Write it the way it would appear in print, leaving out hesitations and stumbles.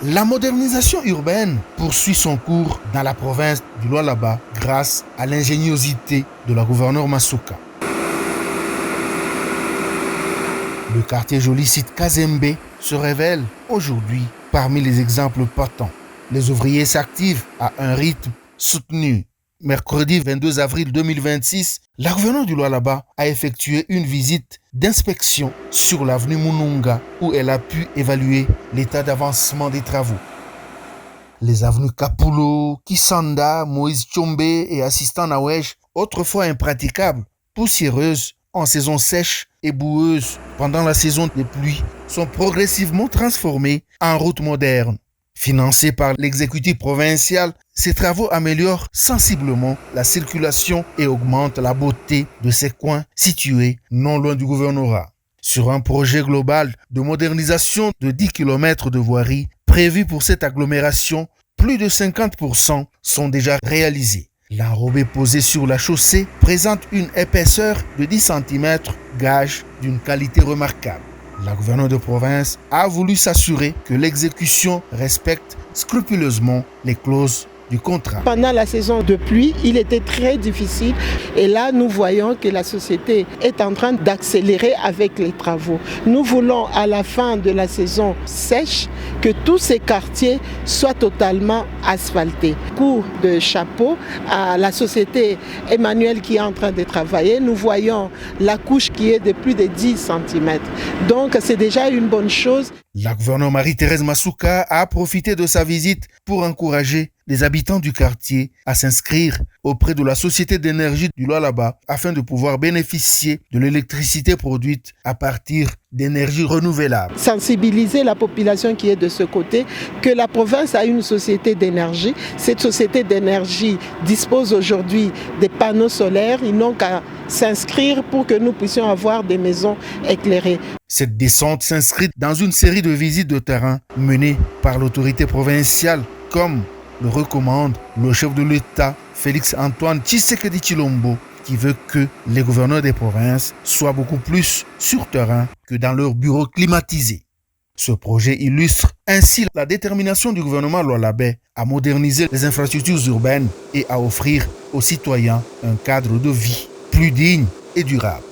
La modernisation urbaine poursuit son cours dans la province du Lualaba grâce à l'ingéniosité de la gouverneure Masuka. Le quartier joli site Kazembe se révèle aujourd'hui parmi les exemples patents. Les ouvriers s'activent à un rythme soutenu. Mercredi 22 avril 2026, la gouverneure du Lualaba a effectué une visite d'inspection sur l'avenue Mununga où elle a pu évaluer l'état d'avancement des travaux. Les avenues Kapulo, Kisanda, Moïse Tchombe et Assistant Nawej, autrefois impraticables, poussiéreuses en saison sèche et boueuses pendant la saison des pluies, sont progressivement transformées en routes modernes. Financés par l'exécutif provincial, ces travaux améliorent sensiblement la circulation et augmentent la beauté de ces coins situés non loin du gouvernorat. Sur un projet global de modernisation de 10 km de voirie prévu pour cette agglomération, plus de 50% sont déjà réalisés. L'enrobé posé sur la chaussée présente une épaisseur de 10 cm, gage d'une qualité remarquable. La gouverneure de province a voulu s'assurer que l'exécution respecte scrupuleusement les clauses du contrat. Pendant la saison de pluie, il était très difficile et là nous voyons que la société est en train d'accélérer avec les travaux. Nous voulons à la fin de la saison sèche que tous ces quartiers soient totalement asphaltés. Coup de chapeau à la société Emmanuel qui est en train de travailler. Nous voyons la couche qui est de plus de 10 cm. Donc c'est déjà une bonne chose. La gouverneure Marie-Thérèse Masuka a profité de sa visite pour encourager les habitants du quartier à s'inscrire auprès de la Société d'énergie du Lualaba afin de pouvoir bénéficier de l'électricité produite à partir d'énergie renouvelable. Sensibiliser la population qui est de ce côté que la province a une société d'énergie. Cette société d'énergie dispose aujourd'hui des panneaux solaires. Ils n'ont qu'à s'inscrire pour que nous puissions avoir des maisons éclairées. Cette descente s'inscrit dans une série de visites de terrain menées par l'autorité provinciale comme le recommande le chef de l'État, Félix-Antoine Tshisekedi Tshilombo, qui veut que les gouverneurs des provinces soient beaucoup plus sur terrain que dans leurs bureaux climatisés. Ce projet illustre ainsi la détermination du gouvernement lualabais à moderniser les infrastructures urbaines et à offrir aux citoyens un cadre de vie plus digne et durable.